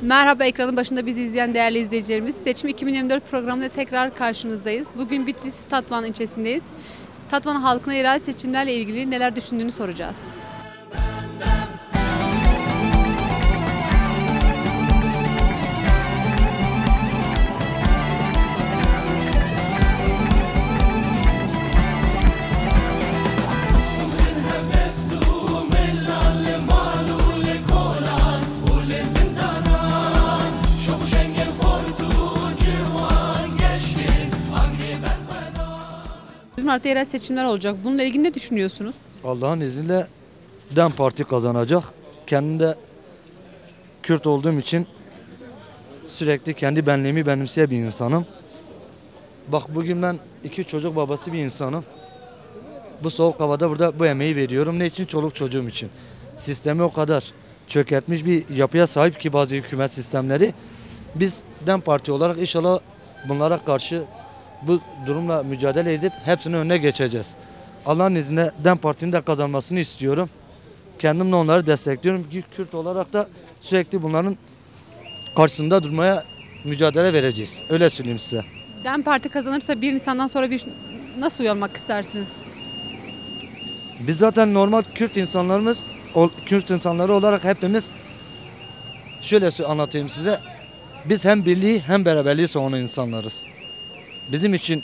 Merhaba, ekranın başında bizi izleyen değerli izleyicilerimiz. Seçim 2024 programında tekrar karşınızdayız. Bugün Bitlis Tatvan ilçesindeyiz. Tatvan halkına yerel seçimlerle ilgili neler düşündüğünü soracağız. Mart'ta yerel seçimler olacak. Bununla ilgili ne düşünüyorsunuz? Allah'ın izniyle DEM Parti kazanacak. Kendim de Kürt olduğum için sürekli kendi benliğimi benimseyen bir insanım. Bak bugün ben 2 çocuk babası bir insanım. Bu soğuk havada burada bu emeği veriyorum. Ne için? Çoluk çocuğum için. Sistemi o kadar çökertmiş bir yapıya sahip ki bazı hükümet sistemleri. Biz DEM Parti olarak inşallah bunlara karşı bu durumla mücadele edip hepsinin önüne geçeceğiz. Allah'ın izniyle DEM Parti'nin de kazanmasını istiyorum. Kendim de onları destekliyorum. Kürt olarak da sürekli bunların karşısında durmaya mücadele vereceğiz. Öyle söyleyeyim size. DEM Parti kazanırsa 1 Nisan'dan sonra nasıl uyanmak istersiniz? Biz zaten normal Kürt insanları olarak hepimiz şöyle anlatayım size. Biz hem birliği hem beraberliği savunan insanlarız. Bizim için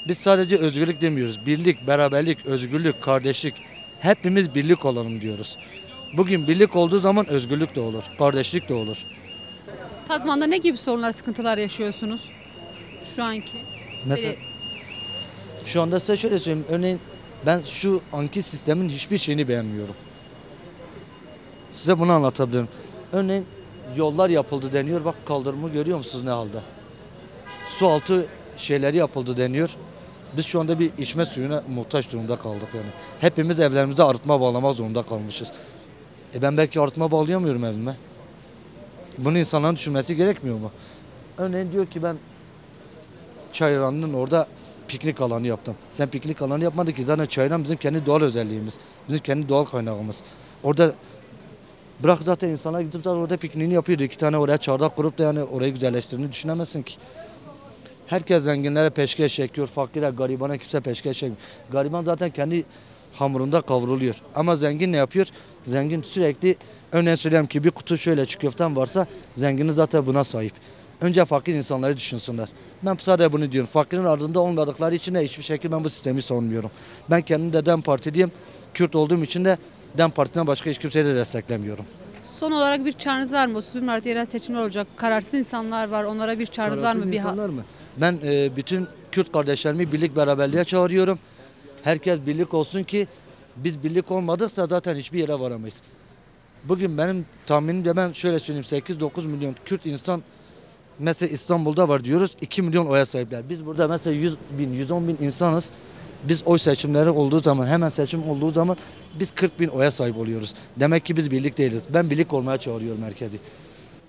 biz sadece özgürlük demiyoruz. Birlik, beraberlik, özgürlük, kardeşlik. Hepimiz birlik olalım diyoruz. Bugün birlik olduğu zaman özgürlük de olur, kardeşlik de olur. Tatvan'da ne gibi sorunlar, sıkıntılar yaşıyorsunuz şu anki? Mesela şu anda size şöyle söyleyeyim. Örneğin ben şu anki sistemin hiçbir şeyini beğenmiyorum. Size bunu anlatabilirim. Örneğin yollar yapıldı deniyor. Bak kaldırımı görüyor musunuz ne halde? Su altı şeyleri yapıldı deniyor. Biz şu anda bir içme suyuna muhtaç durumda kaldık yani. Hepimiz evlerimizde arıtma bağlamak zorunda kalmışız. Ben belki arıtma bağlayamıyorum evime. Bunu insanların düşünmesi gerekmiyor mu? Örneğin diyor ki ben Çayran'ın orada piknik alanı yaptım. Sen piknik alanı yapmadın ki, zaten Çayran bizim kendi doğal özelliğimiz. Bizim kendi doğal kaynağımız. Orada bırak zaten insanlar gidip de orada pikniğini yapıyordu. 2 tane oraya çardak kurup da yani orayı güzelleştirdiğini düşünemezsin ki. Herkes zenginlere peşkeş çekiyor, fakire, garibana kimse peşkeş çekmiyor. Gariban zaten kendi hamurunda kavruluyor. Ama zengin ne yapıyor? Zengin sürekli, örneğin söyleyeyim ki bir kutu şöyle çiğ köften varsa zenginin zaten buna sahip. Önce fakir insanları düşünsünler. Ben sadece bunu diyorum. Fakirin ardında olmadıkları için de hiçbir şekilde ben bu sistemi savunmuyorum. Ben kendim de DEM Partiliyim. Kürt olduğum için de DEM Parti'den başka hiç kimseyi de desteklemiyorum. Son olarak bir çağrınız var mı? 31 Mart yerel seçimler olacak. Kararsız insanlar var. Onlara bir çağrınız var mı? İnsanlar mı? Ben bütün Kürt kardeşlerimi birlik beraberliğe çağırıyorum. Herkes birlik olsun ki biz birlik olmadıksa zaten hiçbir yere varamayız. Bugün benim tahminimce ben şöyle söyleyeyim 8-9 milyon Kürt insan mesela İstanbul'da var diyoruz 2 milyon oya sahipler. Biz burada mesela 100 bin, 110 bin insanız. Biz oy seçimleri olduğu zaman hemen seçim olduğu zaman biz 40 bin oya sahip oluyoruz. Demek ki biz birlik değiliz. Ben birlik olmaya çağırıyorum herkesi.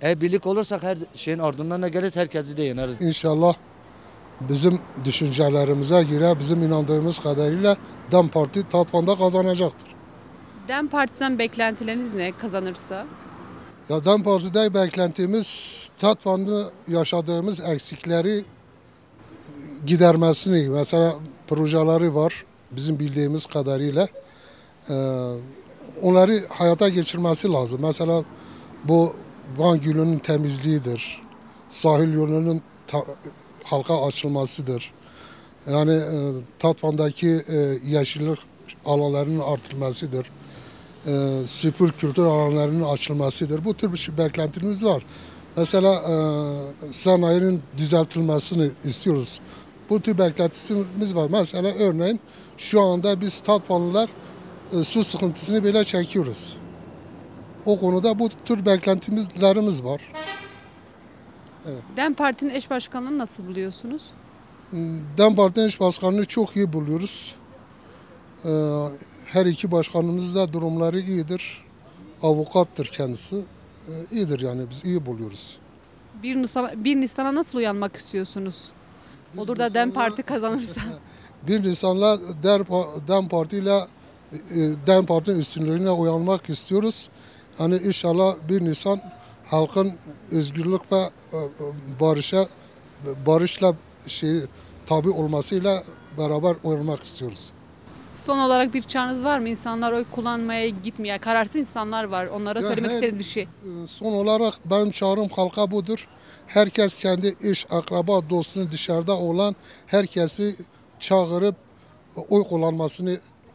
Eğer birlik olursak her şeyin ardından da geliriz, herkesi de yeneriz. İnşallah bizim düşüncelerimize göre, bizim inandığımız kadarıyla DEM Parti Tatvan'da kazanacaktır. DEM Parti'den beklentileriniz ne kazanırsa? Ya DEM Parti'de beklentimiz Tatvan'da yaşadığımız eksikleri gidermesini, mesela projeleri var bizim bildiğimiz kadarıyla. Onları hayata geçirmesi lazım. Mesela bu Van Gölü'nün temizliğidir, sahil yolunun halka açılmasıdır. Yani Tatvan'daki yeşillik alanlarının artırılmasıdır. Süpür kültür alanlarının açılmasıdır. Bu tür bir beklentimiz var. Mesela sanayinin düzeltilmesini istiyoruz. Bu tür beklentimiz var. Mesela örneğin şu anda biz Tatvanlılar su sıkıntısını bile çekiyoruz. O konuda bu tür beklentilerimiz var. Evet. DEM Parti'nin eş başkanlığını nasıl buluyorsunuz? DEM Parti'nin eş başkanlığını çok iyi buluyoruz. Her iki başkanımız da durumları iyidir. Avukattır kendisi. İyidir yani biz iyi buluyoruz. 1 Nisan'a nasıl uyanmak istiyorsunuz? Olur da DEM Parti kazanırsa. 1 Nisan'la DEM Parti'nin üstünlüğüne uyanmak istiyoruz. Hani inşallah 1 Nisan halkın özgürlük ve barışla tabi olmasıyla beraber oynamak istiyoruz. Son olarak bir çağrınız var mı? İnsanlar oy kullanmaya gitmiyor. Kararsız insanlar var. Onlara söylemek istediğiniz bir şey. Son olarak benim çağrım halka budur. Herkes kendi eş, akraba, dostunu dışarıda olan herkesi çağırıp oy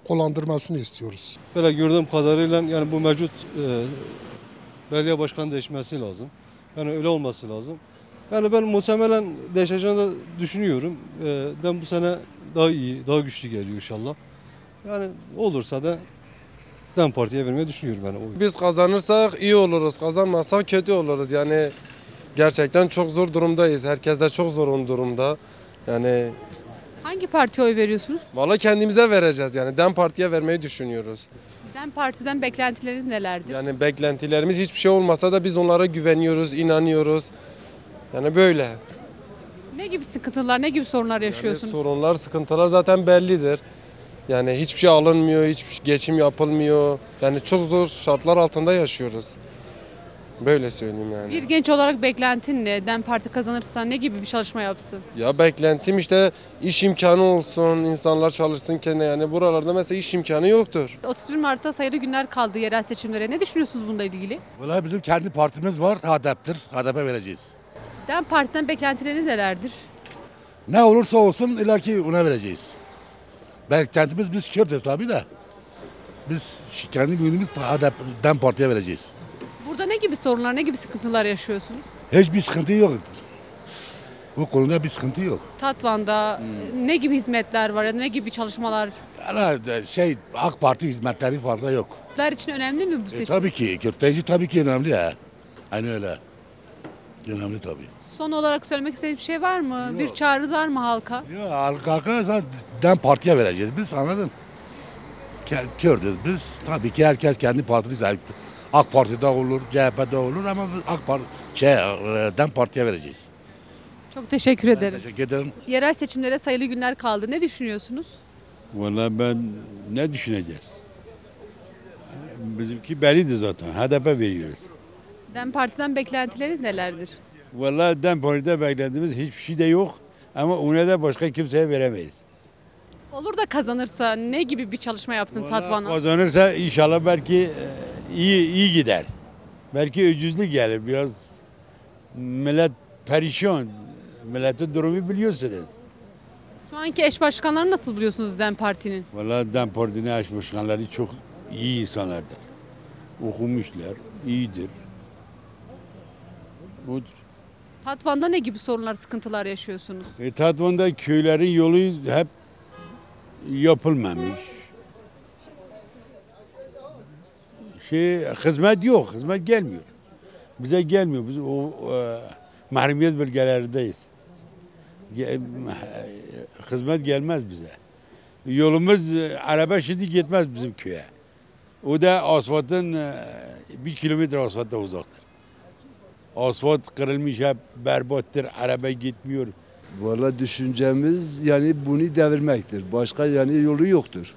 kullandırmasını istiyoruz. Böyle gördüğüm kadarıyla yani bu mevcut belediye başkanı değişmesi lazım. Yani öyle olması lazım. Yani ben muhtemelen değişeceğini de düşünüyorum. Ben bu sene daha iyi, daha güçlü geliyor inşallah. Yani olursa da DEM Parti'ye vermeyi düşünüyorum yani. Biz kazanırsak iyi oluruz, kazanmazsak kötü oluruz. Yani gerçekten çok zor durumdayız. Herkes de çok zor durumda. Yani Hangi partiye oy veriyorsunuz? vallahi kendimize vereceğiz yani. DEM Parti'ye vermeyi düşünüyoruz. DEM Parti'den beklentileriniz nelerdir? Yani beklentilerimiz hiçbir şey olmasa da biz onlara güveniyoruz, inanıyoruz. Yani böyle. Ne gibi sıkıntılar, ne gibi sorunlar Yani yaşıyorsunuz? sorunlar, sıkıntılar zaten bellidir. Yani hiçbir şey alınmıyor, hiçbir geçim yapılmıyor. Yani çok zor şartlar altında yaşıyoruz. Böyle söyleyeyim yani. Bir genç olarak beklentin ne? DEM Parti kazanırsa ne gibi bir çalışma yapsın? Ya beklentim işte iş imkanı olsun, insanlar çalışsın kendine. Yani buralarda mesela iş imkanı yoktur. 31 Mart'ta sayılı günler kaldı yerel seçimlere. Ne düşünüyorsunuz bununla ilgili? Vallahi bizim kendi partimiz var, HDP'tir. HDP vereceğiz. DEM Parti'den beklentileriniz nelerdir? Ne olursa olsun illaki ona vereceğiz. Beklentimiz biz Kürt'üz tabii de. Biz kendi günümüz HDP, DEM Parti'ye vereceğiz. Burada ne gibi sorunlar, ne gibi sıkıntılar yaşıyorsunuz? Hiçbir sıkıntı yok. Bu konuda bir sıkıntı yok. Tatvan'da ne gibi hizmetler var ya da ne gibi çalışmalar? Yani AK Parti hizmetleri fazla yok. Kürtler için önemli mi bu seçim? Tabii ki Kürtler tabii ki önemli ya. Aynı öyle. Önemli tabii. Son olarak söylemek istediğiniz bir şey var mı? Bir çağrınız var mı halka? Ya halka DEM Parti'ye vereceğiz biz, anladın? Kürt'üz biz. Tabii ki herkes kendi partisi. AK Parti'de olur, CHP'de olur ama biz DEM Parti'ye vereceğiz. Çok teşekkür ederim. Teşekkür ederim. Yerel seçimlere sayılı günler kaldı. Ne düşünüyorsunuz? Vallahi ben ne düşüneceğiz? Bizimki bellidir zaten. HDP veriyoruz. DEM Parti'den beklentileriniz nelerdir? Vallahi DEM Parti'de beklediğimiz hiçbir şey de yok. Ama ona da başka kimseye veremeyiz. Olur da kazanırsa ne gibi bir çalışma yapsın Vallahi Tatvan'a? kazanırsa inşallah belki iyi gider. Belki ucuzluk gelir. Biraz millet perişan. Milletin durumu biliyorsunuz. Şu anki eş başkanlarını nasıl buluyorsunuz DEM Parti'nin? Vallahi DEM Parti'nin eş başkanları çok iyi insanlardır. Okumuşlar, iyidir. Budur. Tatvan'da ne gibi sorunlar, sıkıntılar yaşıyorsunuz? Tatvan'da köylerin yolu hep yapılmamış. Hizmet yok, hizmet gelmiyor. Bize gelmiyor. Biz mahremiyet bölgelerindeyiz. Hizmet gelmez bize. Yolumuz araba şimdi gitmez bizim köye. O da asfaltın 1 kilometre asfaltta uzaktır. Asfalt kırılmış, hep berbattır, araba gitmiyor. Vallahi düşüncemiz yani bunu devirmektir. Başka yani yolu yoktur.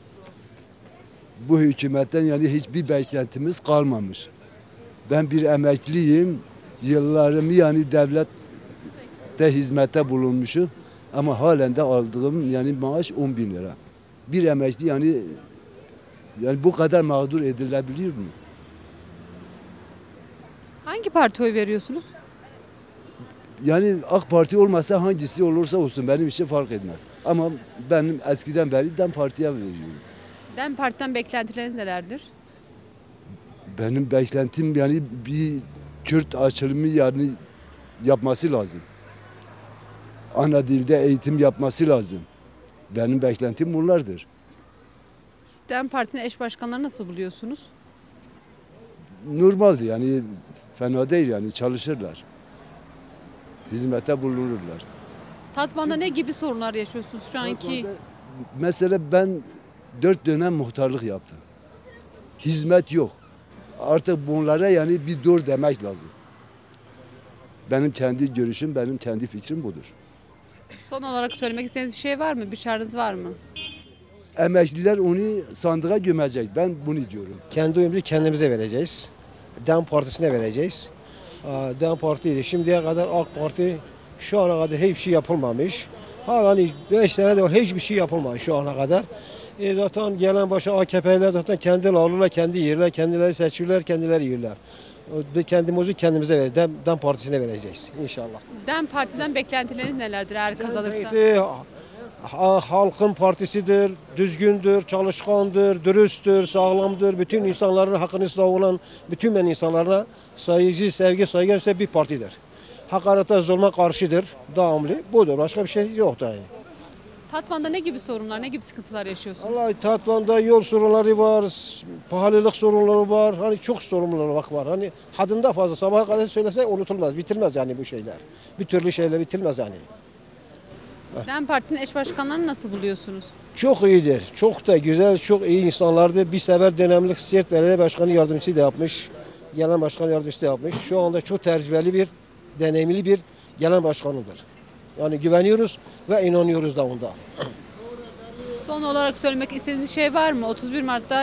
Bu hükümetten yani hiçbir beklentimiz kalmamış. Ben bir emekliyim. Yıllarımı yani devlette hizmete bulunmuşum. Ama halen de aldığım yani maaş 10 bin lira. Bir emekli yani bu kadar mağdur edilebilir mi? Hangi partiye oy veriyorsunuz? Yani AK Parti olmasa hangisi olursa olsun benim için fark etmez. Ama benim eskiden beri DEM Parti'ye veriyorum. DEM Parti'den beklentileriniz nelerdir? Benim beklentim yani bir Kürt açılımı yani yapması lazım. Ana dilde eğitim yapması lazım. Benim beklentim bunlardır. DEM Parti'nin eş başkanları nasıl buluyorsunuz? Normaldi yani fena değil yani çalışırlar. Hizmete bulunurlar. Tatvan'da ne gibi sorunlar yaşıyorsunuz şu anki? Mesela ben 4 dönem muhtarlık yaptım. Hizmet yok. Artık bunlara yani bir dur demek lazım. Benim kendi görüşüm, benim kendi fikrim budur. Son olarak söylemek istediğiniz bir şey var mı? Bir çağrınız var mı? Emekliler onu sandığa gömecek. Ben bunu diyorum. Kendi oyumuzu kendimize vereceğiz. DEM Partisi'ne vereceğiz. DEM Parti'ydi. Şimdiye kadar AK Parti şu ana kadar hiçbir şey yapılmamış. Hala 5 senede hiçbir şey yapılmamış şu ana kadar. Zaten gelen başa AKP'ler zaten kendileri alırlar, kendi yerler, kendileri seçiyorlar, kendileri yiyorlar. Kendimizi kendimize vereceğiz. DEM Partisi'ne vereceğiz inşallah. DEM Parti'den beklentileriniz nelerdir eğer kazanırsa? Halkın partisidir, düzgündür, çalışkandır, dürüsttür, sağlamdır. Bütün insanların hakkını savunan bütün insanlarına sevgi, saygı gösteren bir partidir. Hakarete, zulme karşıdır, devamlı. Budur, başka bir şey yoktur yani. Tatvan'da ne gibi sorunlar, ne gibi sıkıntılar yaşıyorsunuz? Vallahi Tatvan'da yol sorunları var, pahalılık sorunları var, hani çok sorunları var. Hani haddinden fazla sabaha kadar söylese unutulmaz, bitilmez yani bu şeyler. Bir türlü şeyler bitilmez yani. DEM Parti'nin eş başkanlarını nasıl buluyorsunuz? Çok iyidir, çok da güzel, çok iyi insanlardı. Bir sefer dönemlik Siirt Belediye Başkanı Yardımcısı da yapmış, genel başkan yardımcısı da yapmış. Şu anda çok tecrübeli bir, deneyimli bir genel başkanıdır. Yani güveniyoruz ve inanıyoruz da onda. Son olarak söylemek istediğiniz şey var mı? 31 Mart'ta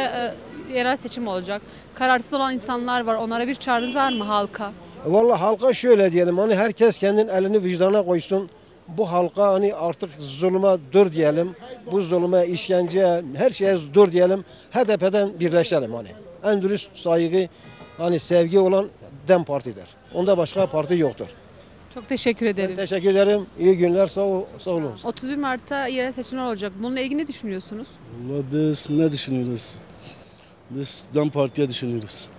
yerel seçim olacak. Kararsız olan insanlar var. Onlara bir çağrınız var mı halka? Vallahi halka şöyle diyelim, hani herkes kendinin elini vicdana koysun. Bu halka hani artık zulüme dur diyelim. Bu zulüme, işkenceye, her şeye dur diyelim. HDP'den birleşelim hani. En dürüst, saygı, hani sevgi olan DEM Parti'dir. Onda başka parti yoktur. Çok teşekkür ederim. Teşekkür ederim. İyi günler. Sağ olun. 31 Mart'ta yerel seçimler olacak. Bununla ilgili ne düşünüyorsunuz? Vallahi biz ne düşünüyoruz? Biz DEM Parti'ye düşünüyoruz.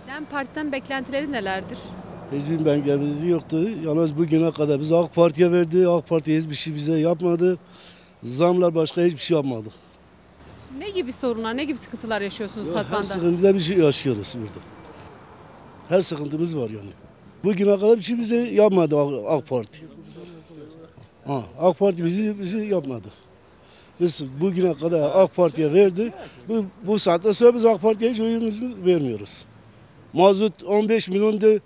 DEM Parti'den beklentileri nelerdir? Hiçbir beklentimiz yoktu. Yalnız bugüne kadar biz AK Parti'ye verdi. AK Parti hiçbir şey bize yapmadı. Zamlar başka hiçbir şey yapmadı. Ne gibi sorunlar, ne gibi sıkıntılar yaşıyorsunuz Her Tatvan'da? sıkıntıda bir şey yaşıyoruz burada. Her sıkıntımız var yani. Bugüne kadar bir şey bize yapmadı AK Parti. AK Parti bizi yapmadı. Biz bugüne kadar AK Parti'ye verdi. Bu saatte sonra biz AK Parti'ye hiç oyumuzu vermiyoruz. Mazot 15 milyondu,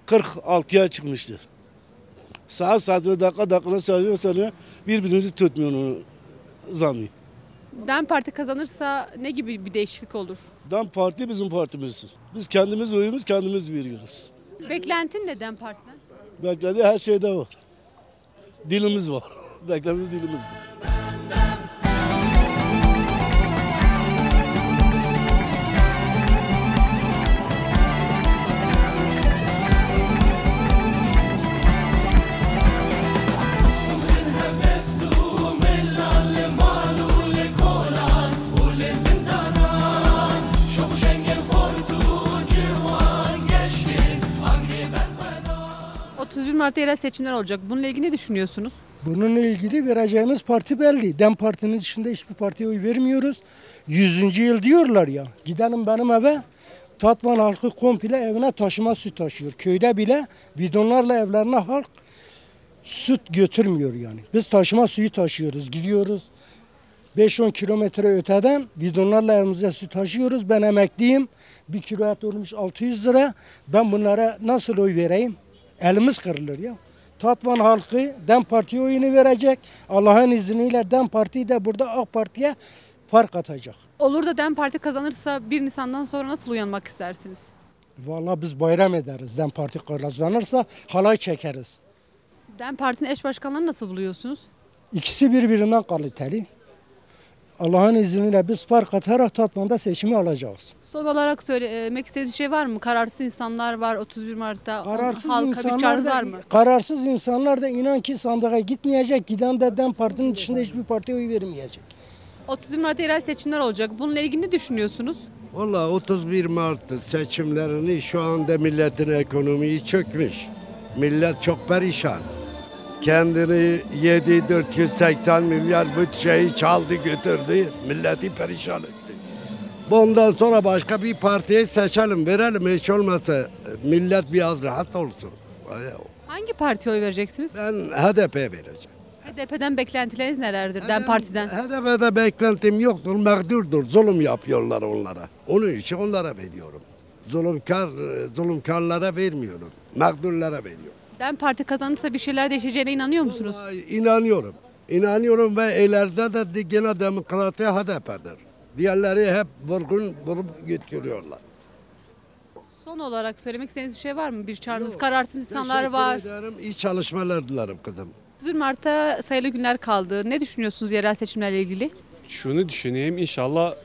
46'ya çıkmıştır. Saatine dakika sonra birbirinizi tutmuyor onu zamı. DEM Parti kazanırsa ne gibi bir değişiklik olur? DEM Parti bizim partimizdir. Biz kendimiz oyumuz kendimiz veriyoruz. Beklentin ne DEM Parti'den? Beklediği her şeyde var. Dilimiz var. Beklediği dilimizdir. Mart'ta yerel seçimler olacak. Bununla ilgili ne düşünüyorsunuz? Bununla ilgili vereceğimiz parti belli. DEM Parti'nin dışında hiçbir partiye oy vermiyoruz. 100. yıl diyorlar ya. Gidelim benim eve. Tatvan halkı komple evine taşıma su taşıyor. Köyde bile bidonlarla evlerine halk süt götürmüyor yani. Biz taşıma suyu taşıyoruz. Gidiyoruz 5-10 kilometre öteden bidonlarla evimize su taşıyoruz. Ben emekliyim. 1 kilo et olmuş 600 lira. Ben bunlara nasıl oy vereyim? Elimiz kırılır ya. Tatvan halkı DEM Parti'ye oyunu verecek. Allah'ın izniyle DEM Parti de burada AK Parti'ye fark atacak. Olur da DEM Parti kazanırsa 1 Nisan'dan sonra nasıl uyanmak istersiniz? Vallahi biz bayram ederiz. DEM Parti kazanırsa halay çekeriz. DEM Parti'nin eş başkanlarını nasıl buluyorsunuz? İkisi birbirinden kaliteli. Allah'ın izniyle biz fark atarak Tatvan'da seçimi alacağız. Son olarak söylemek istediğiniz şey var mı? Kararsız insanlar var 31 Mart'ta. Halka bir çağrınız var mı? Kararsız insanlar da inan ki sandığa gitmeyecek. Giden de DEM Parti'nin dışında hiçbir partiye oy vermeyecek. 31 Mart'ta yerel seçimler olacak. Bununla ilgili ne düşünüyorsunuz? Vallahi 31 Mart seçimlerini şu anda milletin ekonomiyi çökmüş. Millet çok perişan. Kendini 480 milyar bütçeyi çaldı götürdü. Milleti perişan etti. Bundan sonra başka bir partiye seçelim, verelim hiç olmazsa millet biraz rahat olsun. Hangi partiye oy vereceksiniz? Ben HDP vereceğim. HDP'den beklentileriniz nelerdir? DEM Parti'den. HDP'de beklentim yoktur, mağdurdur. Zulüm yapıyorlar onlara. Onun için onlara veriyorum. Zulümkarlara vermiyorum. Mağdurlara veriyorum. DEM Parti kazanırsa bir şeyler değişeceğine inanıyor musunuz? Vallahi inanıyorum. İnanıyorum ve ileride de gene demokrati HDP'dir. Diğerleri hep vurgun vurup götürüyorlar. Son olarak söylemek istediğiniz bir şey var mı? Bir çağrınız, kararsız insanlar var. Teşekkür ederim. İyi çalışmalar dilerim kızım. 30 Mart'ta sayılı günler kaldı. Ne düşünüyorsunuz yerel seçimlerle ilgili? Şunu düşüneyim, inşallah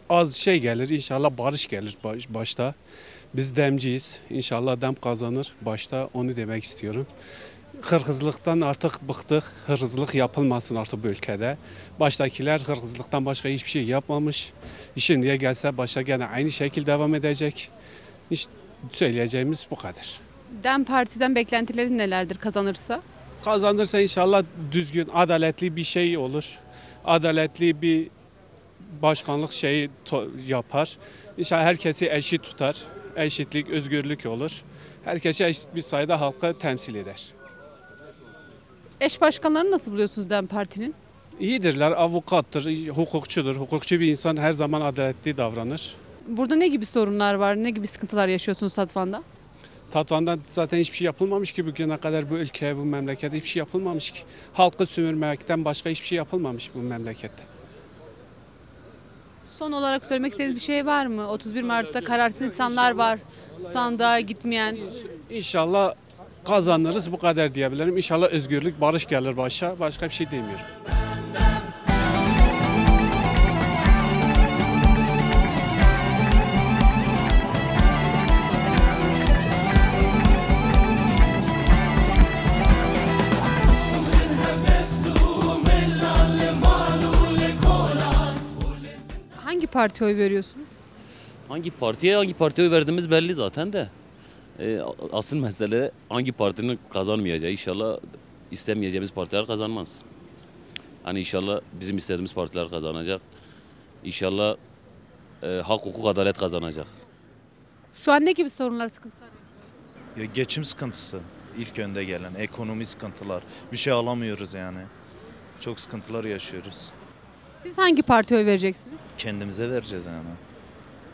az şey gelir, inşallah barış gelir başta. Biz demciyiz, inşallah dem kazanır başta, onu demek istiyorum. Hırsızlıktan artık bıktık, hırsızlık yapılmasın artık bu ülkede. Baştakiler hırsızlıktan başka hiçbir şey yapmamış. Şimdiye gelse başta gene aynı şekilde devam edecek. İşte söyleyeceğimiz bu kadar. DEM Parti'den beklentilerin nelerdir kazanırsa? Kazanırsa inşallah düzgün, adaletli bir şey olur. Adaletli bir başkanlık şeyi yapar. İnşallah herkesi eşit tutar. Eşitlik, özgürlük olur. Herkese eşit bir sayıda halkı temsil eder. Eş başkanlarını nasıl buluyorsunuz DEM Parti'nin? İyidirler, avukattır, hukukçudur. Hukukçu bir insan her zaman adaletli davranır. Burada ne gibi sorunlar var, ne gibi sıkıntılar yaşıyorsunuz Tatvan'da? Tatvan'da zaten hiçbir şey yapılmamış ki bugüne kadar bu ülkeye, bu memlekete hiçbir şey yapılmamış ki. Halkı sömürmekten başka hiçbir şey yapılmamış bu memlekette. Son olarak söylemek istediğiniz bir şey var mı? 31 Mart'ta kararsız insanlar var, sandığa gitmeyen. İnşallah kazanırız, bu kadar diyebilirim. İnşallah özgürlük, barış gelir başa. Başka bir şey demiyorum. Hangi partiye oy veriyorsunuz? Hangi partiye oy verdiğimiz belli zaten de. Asıl mesele hangi partinin kazanmayacağı. İnşallah istemeyeceğimiz partiler kazanmaz. Hani inşallah bizim istediğimiz partiler kazanacak. İnşallah hak, hukuk, adalet kazanacak. Şu an ne gibi sorunlar, sıkıntılar yaşıyorsunuz? Ya geçim sıkıntısı ilk önde gelen, ekonomi sıkıntılar. Bir şey alamıyoruz yani. Çok sıkıntılar yaşıyoruz. Siz hangi partiye oy vereceksiniz? Kendimize vereceğiz yani.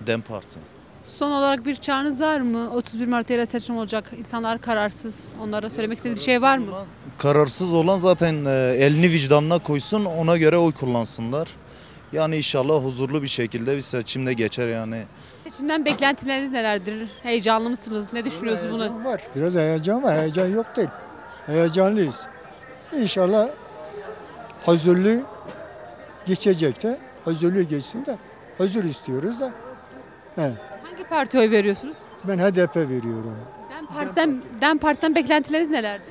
DEM Parti. Son olarak bir çağrınız var mı? 31 Mart'ta yerel seçim olacak. İnsanlar kararsız. Onlara söylemek istediğiniz bir şey var mı? Kararsız olan zaten elini vicdanına koysun, ona göre oy kullansınlar. Yani inşallah huzurlu bir şekilde bir seçimde geçer yani. Seçimden beklentileriniz nelerdir? Heyecanlı mısınız? Ne düşünüyorsunuz bunu? Heyecan var. Biraz heyecan var. Heyecan yok değil. Heyecanlıyız. İnşallah huzurlu geçecek de. Huzurlu geçsin de. Huzur istiyoruz da. He. Hangi partiye oy veriyorsunuz? Ben HDP veriyorum. DEM Parti'den beklentileriniz nelerdir?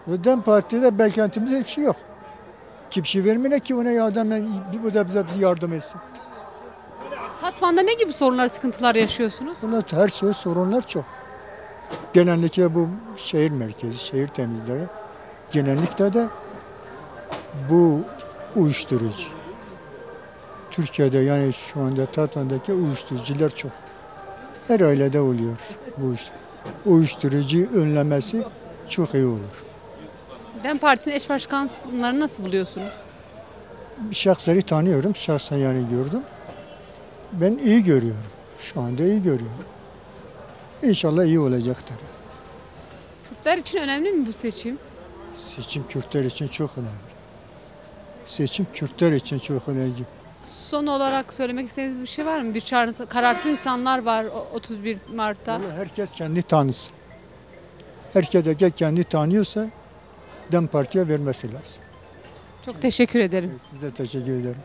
DEM Parti'de beklentimiz hiçbir şey yok. Kimse vermiyor ki ona yardım, o da bize yardım etsin. Tatvan'da ne gibi sorunlar, sıkıntılar yaşıyorsunuz? Her şey sorunlar çok. Genellikle bu şehir merkezi, şehir temizliği. Genellikle de bu uyuşturucu. Türkiye'de yani şu anda Tatvan'daki uyuşturucular çok. Her ailede oluyor bu iş. Uyuşturucu önlemesi çok iyi olur. DEM Parti'nin eş başkanlarını nasıl buluyorsunuz? Şahsları tanıyorum, şahsen yani gördüm. Ben iyi görüyorum. Şu anda iyi görüyorum. İnşallah iyi olacaktır. Kürtler için önemli mi bu seçim? Seçim Kürtler için çok önemli. Seçim Kürtler için çok önemli. Son olarak söylemek istediğiniz bir şey var mı? Bir çağrınız, kararsız insanlar var 31 Mart'ta. Vallahi herkes kendi tanısın. Herkes kendi tanıyorsa DEM Parti'ye vermesi lazım. Çok teşekkür ederim. Size teşekkür ederim.